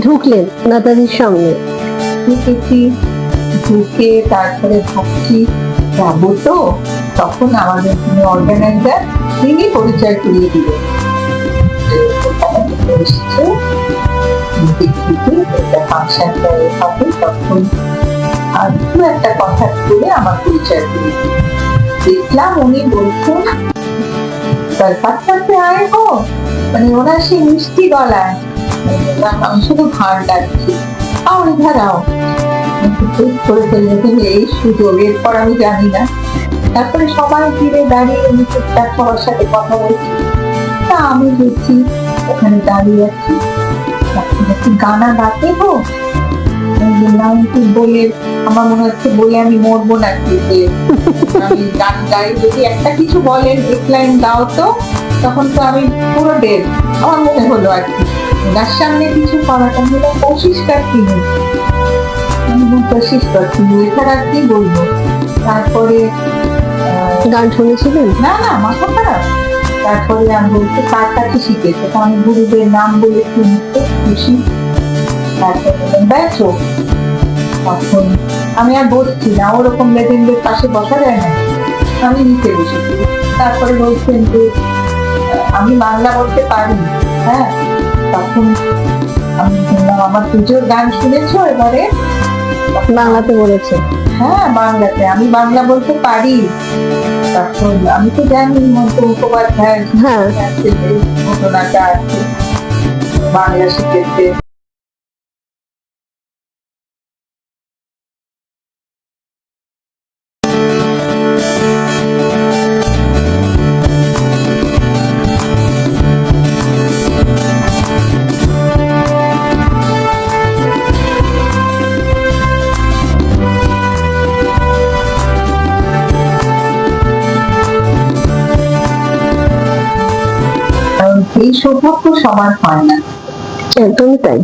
ঢুকলেন নেতাজির সামনে? ঢুকেছি, ঢুকে তারপরে ভাবছি যাবো তো, তখন আমাদের যিনি অর্গানাইজার তিনি পরিচয় করিয়ে দিলেন এসছে ফাংশনটা হবে, তখন আর দু একটা কথা বলে আমার পরিচয় করিয়ে দিল। দেখলাম উনি বলছেন কলকাতাতে আয় হো, মানে ওনার সেই মিষ্টি গলায় আমি শুধু ভার ডাকছি আও ইধার আও, করে ফেললেন এই সুযোগ, এরপর আমি জানি না। তারপরে সবাই ফিরে দাঁড়িয়ে উনি টুকটাক সবার সাথে কথা বলছি, তা আমি দেখছি ওখানে দাঁড়িয়ে আছি। গানা গাতে হো বললাম, বলে আমার মনে হচ্ছে বলে আমি মরবো নাকি, যে আমি গান গাই, যদি একটা কিছু বলেন এক লাইন গাও তো, তখন তো আমি পুরো ডেড আমার মনে হলো আর কি। ওনার সামনে কিছু করাটা হলো কোশিশ করছি, আমি কোশিশ করছি, এছাড়া কি বলবো। তারপরে গান শুনেছিলেন? না না, মাথা খারাপ। তারপরে আমি বলছি কার কাছে শিখেছে, তো আমি গুরুদের নাম বলেছি, খুশি। তারপরে দেখো, তখন আমি আর বসছি না, ওরকম লেজেন্ডের পাশে বসা যায় না, আমি নিচে বসেছি। তারপরে বলছেন যে আমি বাংলা বলতে পারি। হ্যাঁ, তখন আমি বললাম আমার পুজোর গান শুনেছো? এবারে বাংলাতে বলেছে। হ্যাঁ বাংলাতে, আমি বাংলা বলতে পারি। তখন আমি তো জানি মমতা মুখোপাধ্যায় ঘটনাটা আছে, বাংলা শিখেছে। এই সৌভাগ্য সবার হয় না, একদমই তাই।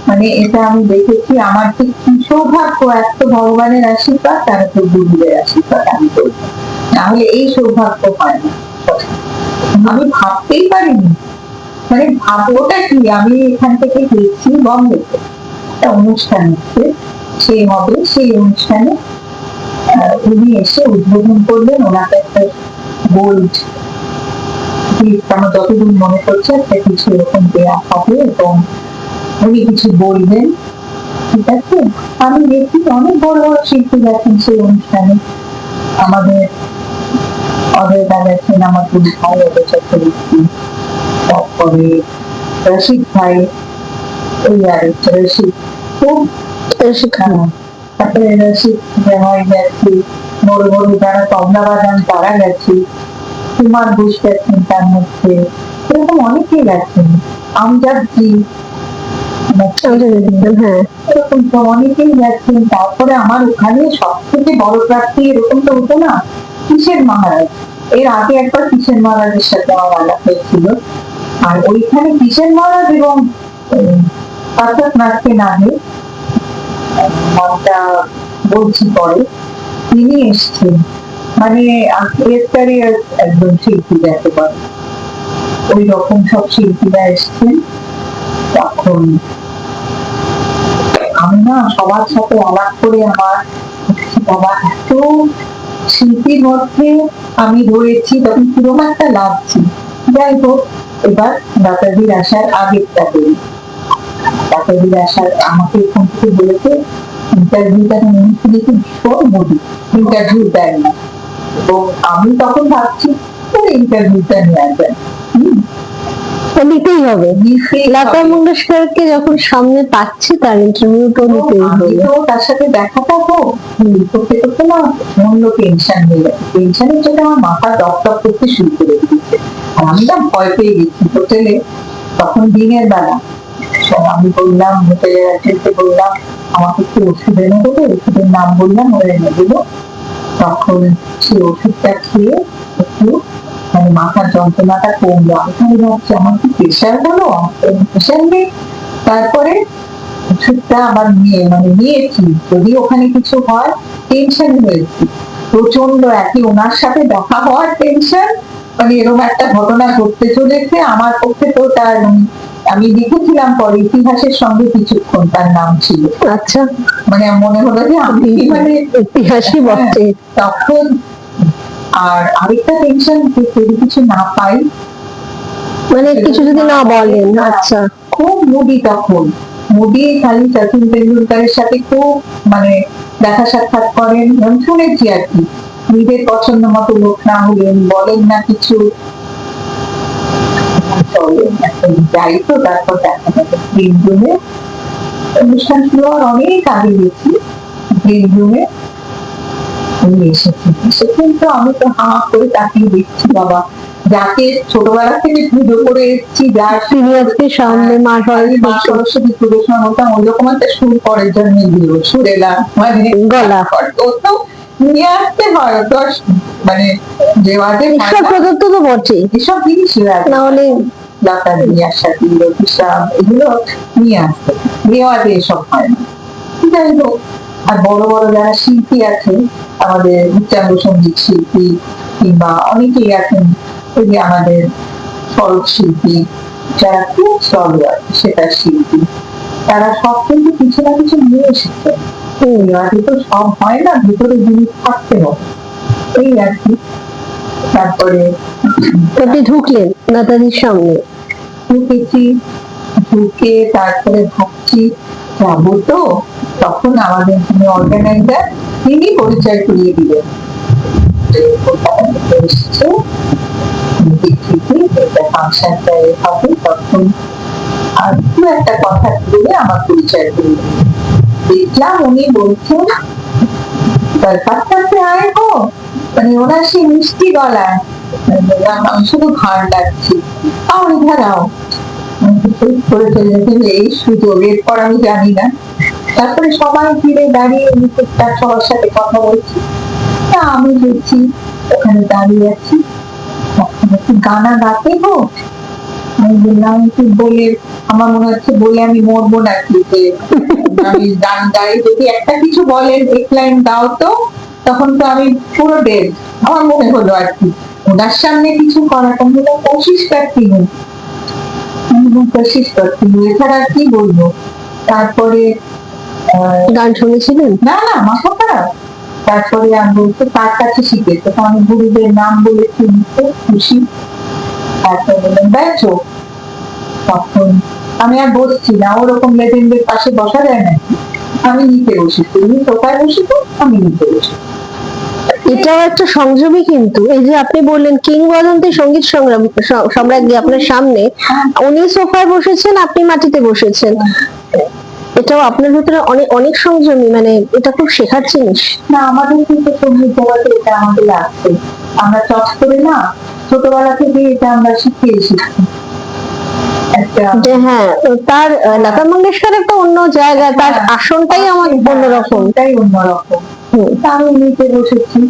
মানে এটা আমি দেখেছি, আমার ঠিক কি সৌভাগ্য, এক তো ভগবানের আশীর্বাদ, তার তো গুরুদের আশীর্বাদ, আমি বলবো তাহলে এই সৌভাগ্য হয় না। আমি ভাবতেই পারিনি, মানে ভাববোটা কি, আমি এখান থেকে গেছি বম্বেতে, একটা অনুষ্ঠান হচ্ছে, সেই হবে, সেই অনুষ্ঠানে উনি এসে উদ্বোধন করলেন, ওনাকে একটা গোল্ড, আমার যতদূর মনে করছে একটা কিছু এরকম দেওয়া হবে এবং উনি কিছু বলবেন, ঠিক আছে। আমি দেখি অনেক বড় বড় শিল্পী গেছেন সেই অনুষ্ঠানে, আমাদের অজয়দা গেছেন, আমার দুই ভাই অজয় চক্রবর্তী, তারপরে রশিদ ভাই, ওই আর রশিদ, খুব তারপরে রশিদ ভাই গেছে, বড় বড় যারা তবলা বাজান তারা গেছে, কুমার ঘোষ গেছেন, তার মধ্যে এরকম অনেকেই গেছেন, আমজাদ জি, এরকম তো অনেকেই গেছেন। তারপরে আমার ওখানে সব থেকে বড় প্রার্থী এরকম তো হতো না, কিসের মহারাজ, এর আগে একবার কিসের মহারাজের সাথে আমার আলাপ হয়েছিল, আর ওইখানে কিসের মহারাজ এবং পার্থক নাথকে নামে নামটা বলছি পরে, তিনি এসছেন, মানে একজন শিল্পী যাকে বলে, ওই রকম সব শিল্পীরা এসছেন। তখন আমি না সবার সাথে আলাপ করে আমার বাবা এত শিল্পীর মধ্যে আমি রয়েছি, তখন কিরকম একটা লাগছে। যাই হোক, এবার দাদাজির আসার আগেরটা করি। দাদাজির আসার আমাকে এখান থেকে বলেছে ইন্টারভিউটা দেখি ভীষণ মোদি, ইন্টারভিউ দেয় না, এবং আমি তখন ভাবছি ইন্টারভিউটা নেওয়া যায়, নিতেই হবে, লতা মঙ্গেশকরকে যখন সামনে পাচ্ছি তার ইন্টারভিউ তো নিতেই হবে। তো তার সাথে দেখাটা হোক, করতে করতে না মূল্য টেনশন হয়ে গেছে, টেনশনের জন্য আমার মাথা টপ টপ করতে শুরু করে দিচ্ছে, আর আমি না ভয় পেয়ে গেছি হোটেলে। তখন দিনের বেলা আমি বললাম, হোটেলের অ্যাটেন্ডকে বললাম আমাকে একটু ওষুধ এনে দেবে, ওষুধের নাম বললাম, ওরা এনে দিল। তখন সেই ওষুধটা খেয়ে একটু মানে মাথার যন্ত্রণাটা কমলো, আমি ভাবছি আমার কি প্রেশার হলো, প্রেশার নেই। তারপরে ওষুধটা আবার নিয়েছি, যদি ওখানে কিছু হয় টেনশন হয়েছি প্রচন্ড, একই ওনার সাথে দেখা হওয়ার টেনশন, মানে এরকম একটা ঘটনা ঘটতে চলেছে, আমার পক্ষে তো তার আমি দেখেছিলাম পরে ইতিহাসের সঙ্গে কিছুক্ষণ তার নাম ছিল, আচ্ছা, মানে মনে হলো যে আমি মানে ইতিহাসই বটে। তখন। আর আরেকটা টেনশন, যে যদি কিছু না পাই, মানে কিছু যদি না বলেন। আচ্ছা, খুব মুডি তখন, মুডি খালি সচিন তেন্ডুলকারের সাথে খুব মানে দেখা সাক্ষাৎ করেন, আমি শুনেছি আর কি, নিজের পছন্দ মতো লোক না হলে উনি বলেন না কিছু। চলেন এখন যাই, তো তারপর দেখা যাবে গ্রিন রুমে অনুষ্ঠান শুরু হওয়ার অনেক আগে গেছি, গ্রিন রুমে উনি এসেছেন তো আমি তো হা করে তাকিয়ে দেখছি, বাবা যাকে ছোটবেলা থেকে পুজো করে এসেছি, যার তিনি আজকে সামনে মা মা সরস্বতী পুজোর সময় হতাম, ওই রকম একটা সুর পরের জন্য দিল, সুরেলা মানে গলা, ও তো নিয়ে আসতে হয়, তো মানে রেওয়াজে ঈশ্বর প্রদত্ত তো বটে, এসব জিনিস না হলে লতা নিয়ে আসা, হিসাব এগুলো নিয়ে আসতে রেওয়াজে এসব হয় না। যাই হোক, আর বড় বড় যারা শিল্পী আছে, আমাদের উচ্চাঙ্গ সঙ্গীত শিল্পী কিংবা অনেকেই আছেন, ওই যে আমাদের সড়ক শিল্পী, যারা খুব সরল সেটা শিল্পী, তারা সব কিন্তু কিছু না কিছু নিয়ে এসেছে। রেওয়াজে তো সব হয় না, ভিতরে জিনিস থাকতে হবে, এই আর কি। তারপরে আপনি ঢুকলেন নেতাজির সামনে, ঢুকেছি, ঢুকে তারপরে ভাবছি যাবো তো, তখন আমাদের যিনি অর্গানাইজার তিনি পরিচয় করিয়ে দিলেন, এসছে ফাংশনটা হবে, তখন আর দু একটা কথা বলে আমার পরিচয় করিয়ে দিলেন। দেখলাম উনি বলছেন কলকাতাতে আয় হো, মানে ওনার সেই মিষ্টি গলায়, আমি শুধু ভার লাগছি, আও ইধার আও, করে চলে যেতে এই সুযোগ, এরপর আমি জানি না। তারপরে সবাই ফিরে দাঁড়িয়ে উনি তার সবার সাথে কথা বলছি, তা আমি বলছি ওখানে দাঁড়িয়ে আছি, একটু গানা গাতে হো, আমি বললাম কি বলে, আমার মনে হচ্ছে বলে আমি মরবো নাকি, যে আমি গান গাই, যদি একটা কিছু বলেন এক লাইন গাও তো, তখন তো আমি পুরো ডেড, আমার মনে হলো আর কি ওনার সামনে কিছু করাটা হলো কোশিশ করতে হই, কোশিশ করতে হই, এছাড়া আর কি বলবো। তারপরে গান শুনেছিলেন? না না, মাথা খারাপ। তারপরে আমি বলতে কার কাছে শিখেছে, তো আমি গুরুদের নাম বলেছি, খুব খুশি। তারপরে বললেন দেখো, তখন আমি আর বসছি না, ওরকম লেজেন্ডের পাশে বসা যায় না, আমি নিতে বসেছি, উনি সোফায় বসেছি, আমি নিতে বসেছি। এটাও একটা সংযমই, কিন্তু এই যে আপনি বললেন কিংবদন্তি সঙ্গীত সম্রাজ্ঞী আপনার সামনে, উনি সোফায় বসেছেন, আপনি মাটিতে বসেছেন, এটাও আপনার ভিতরে অনেক অনেক সংযমী, মানে এটা খুব শেখার জিনিস। না, আমাদের কিন্তু সঙ্গীত জগতে এটা আমাদের লাগছে, আমরা চট করে না, ছোটবেলা থেকে এটা আমরা শিখে এসেছি। যে হ্যাঁ, তার লতা মঙ্গেশকরের তো অন্য জায়গা, তার আসনটাই আমার অন্যরকম, তাই অন্যরকম। তা আমি নিতে বসেছি,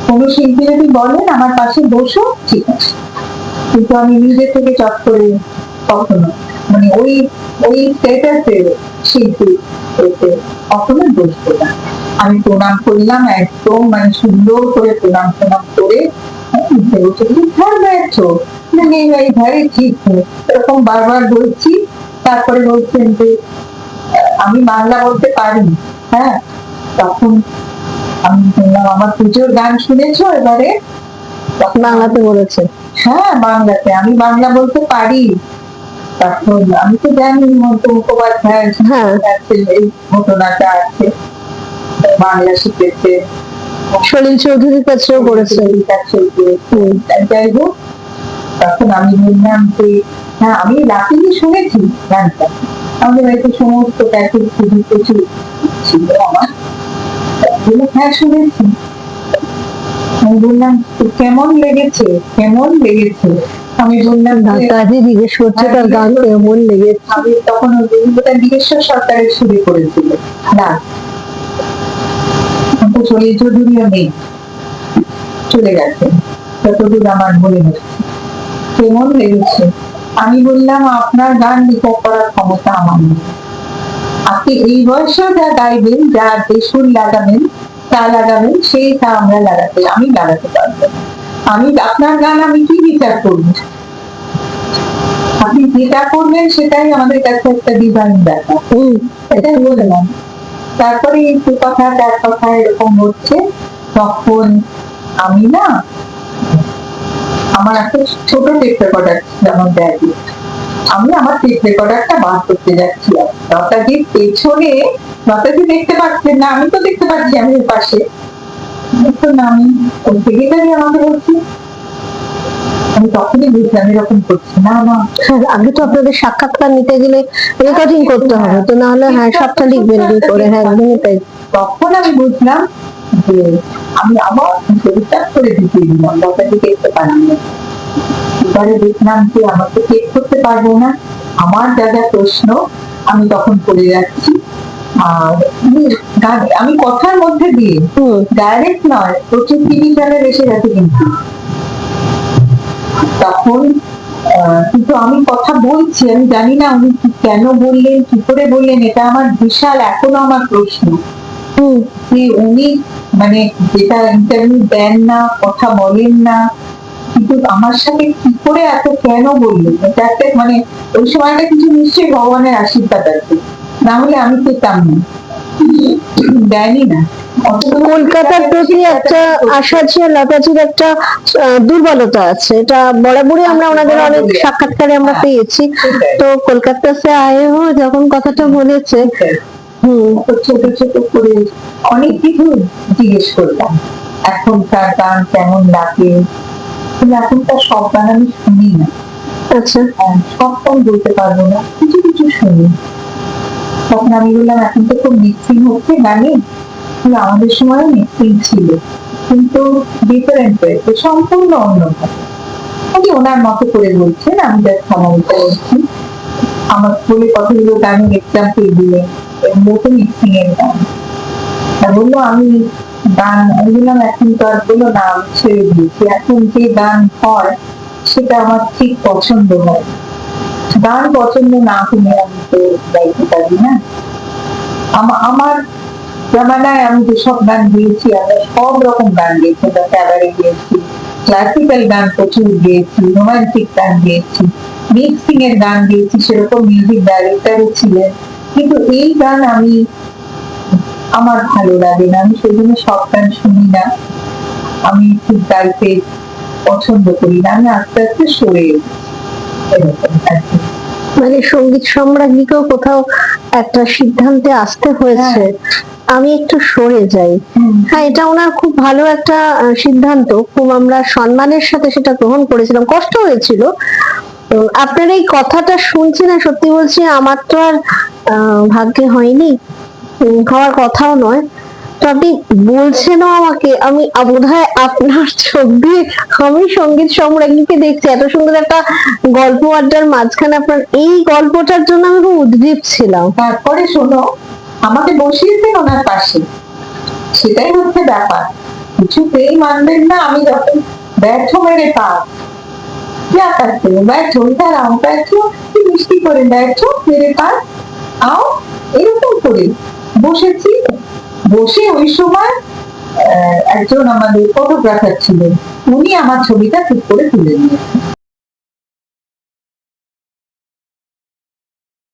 কোনো শিল্পী যদি বলেন আমার পাশে বসো, ঠিক আছে, কিন্তু আমি নিজে থেকে চট করে কখনো, মানে ওই ওই স্ট্যাটাসে শিল্পী কখনো বসবো না। আমি প্রণাম করলাম একদম, মানে সুন্দর করে প্রণাম করে নিতে বসেছি, ঘর বেড়াচ্ছো না, নেই ভাই ঘরে, ঠিক এরকম বারবার বলছি। তারপরে বলছেন যে আমি বাংলা বলতে পারি, হ্যাঁ, তখন আমি বললাম আমার পুজোর গান শুনেছো, এবারে বাংলাতে বলেছে, হ্যাঁ বাংলাতে, আমি বাংলা বলতে পারি। তখন আমি তো জানি মমতা মুখোপাধ্যায় এই ঘটনাটা আছে, বাংলা শিখেছে, সলিল চৌধুরীর কাছেও করেছে। যাই হোক, তখন আমি বললাম যে হ্যাঁ আমি লাকিলি শুনেছি গানটা, আমাদের বাড়িতে সমস্ত প্যাকেজ প্রচুর ছিল আমার, হ্যাঁ শুনেছি। আমি বললাম কেমন লেগেছে, কেমন লেগেছে, আমি বললাম কাজে জিজ্ঞেস করছে তার গান কেমন লেগেছে। আমি তখন বিদেশ্বর সরকারের সুরে করেছিল না, সলিল চৌধুরীও নেই, চলে গেছে, যতদূর আমার মনে হচ্ছে। কেমন লেগেছে, আমি বললাম আপনার গান রেকর্ড করার ক্ষমতা আমার নেই, আপনি এই বয়সেও যা গাইবেন, যা সুর লাগাবেন, তা লাগাবেন, সেইটা আমরা আমি লাগাতে পারবো, আমি আপনার গান আমি কি বিচার করবো, আপনি যেটা করবেন সেটাই আমাদের কাছে একটা ডিভাইন ব্যাপার, এটাই বললাম। তারপরে এই দু কথা চার কথা এরকম হচ্ছে, তখন আমি না, আমার একটা ছোট টেপ রেকর্ডার যেমন ব্যাগে, আমি আমার টেপ রেকর্ডারটা বার করতে যাচ্ছিলাম, লতাজির পেছনে, লতাজি দেখতে পাচ্ছেন না, আমি তো দেখতে পাচ্ছি, আমি ওর পাশে, দেখুন আমি ওই সেক্রেটারি আমাকে বলছি, আমি তখনই বুঝলাম এরকম করছি না। আগে তো আপনাদের সাক্ষাৎকার নিতে গেলে রেকর্ডিং করতে হবে, তো না হলে হ্যাঁ সবটা লিখবেন কি করে, হ্যাঁ একদমই তাই। তখন আমি বুঝলাম যে আমি আবার শরীরটা করে ঢুকিয়ে দিলাম, লতাকে দেখতে পারি না। এবারে দেখলাম যে আমাকে চেক করতে পারবো না, আমার যা যা প্রশ্ন আমি তখন করে যাচ্ছি। আর আমি কথার মধ্যে দিয়ে ডাইরেক্ট নয়, প্রচুর টিভি চ্যানেল এসে গেছে কিন্তু তখন, কিন্তু আমি কথা বলছি, আমি জানি না উনি কেন বললেন, কি করে বললেন, এটা আমার বিশাল এখনো আমার প্রশ্ন যে উনি মানে যেটা ইন্টারভিউ দেন না, কথা বলেন না, কিন্তু আমার সাথে কি করে এত কেন বললেন, এটা একটা মানে ওই সময়টা কিছু নিশ্চয়ই ভগবানের আশীর্বাদ আছে, না হলে আমি পেতাম না, দেয়নি না। কলকাতার প্রতি একটা আশা ছিল, লতাজির একটা দুর্বলতা আছে, এটা বরাবরই আমরা ওনাদের অনেক সাক্ষাৎকারে আমরা পেয়েছি। তো কলকাতা সে আয়ে হো যখন কথাটা বলেছে, ছোট ছোট করে অনেক কিছু জিজ্ঞেস করলাম, এখনকার গান কেমন লাগে, কিন্তু এখনকার সব গান আমি শুনি না। আচ্ছা, সব গান বলতে পারবো না, কিছু কিছু শুনি। তখন আমি বললাম এখন তো খুব মিক্সিং হচ্ছে গানে, আমাদের সময় মিক্সিং ছিল কিন্তু ডিফারেন্ট হয়েছে, সম্পূর্ণ অন্যভাবে। উনি ওনার মতো করে বলছেন, আমি যা সমালোচনা করছি, আমার বলে কতগুলো গানের এক্সাম্পল দিলেন, মতো মিক্সিং এর গান। বললো আমি গান, আমি বললাম এখন তো আর, বললো না আমি ছেড়ে দিয়েছি, এখন যে গান হয় সেটা আমার ঠিক পছন্দ হয়, গান পছন্দ না হলে আমি তো গাইতে পারি না। আমার জামানায় আমি যেসব গান গেয়েছি, আমরা সব রকম গান গেয়েছি, ক্যাবারে গিয়েছি, ক্লাসিক্যাল গান প্রচুর গেয়েছি, রোমান্টিক গান গেয়েছি, মিক্সিং এর গান গেয়েছি, সেরকম মিউজিক ডাইরেক্টরও ছিলেন, কিন্তু এই গান আমার ভালো লাগে না, আমি সেই জন্য সব গান শুনি না, আমি খুব গাইতে পছন্দ করি না, আমি আস্তে আস্তে সরে এরকম আর কি। মানে সঙ্গীত সম্রাজ্ঞীকেও কোথাও একটা সিদ্ধান্তে আসতে হয়েছে, আমি একটু সরে যাই। হ্যাঁ, এটা ওনার খুব ভালো একটা সিদ্ধান্ত, খুব আমরা সম্মানের সাথে সেটা গ্রহণ করেছিলাম, কষ্ট হয়েছিল। আপনার এই কথাটা শুনছি না, সত্যি বলছি আমার তো আর ভাগ্যে হয়নি, হওয়ার কথাও নয়। তো আপনি বলছেনও আমাকে, আমি বোধহয় আপনার চোখ দিয়ে আমি সঙ্গীত সম্রাজ্ঞীকে দেখছি, এত সুন্দর একটা গল্প আড্ডার মাঝখানে আপনার এই গল্পটার জন্য আমি খুব উদ্গ্রীব ছিলাম। তারপরে শোনো, আমাকে বসিয়েছেন ওনার পাশে, সেটাই হচ্ছে ব্যাপার, কিছুতেই মানবেন না। আমি যখন ব্যর্থ মেরে পাস क्या करते हो, बैठो इधर आओ, बैठो, মিষ্টি করে बैठो मेरे पास आओ, এরকম করে বসেছি। বসে ওই সময় একজন আমাদের ফটোগ্রাফার ছিলেন, উনি আমার ছবিটা ঠিক করে তুলে নিয়েছেন।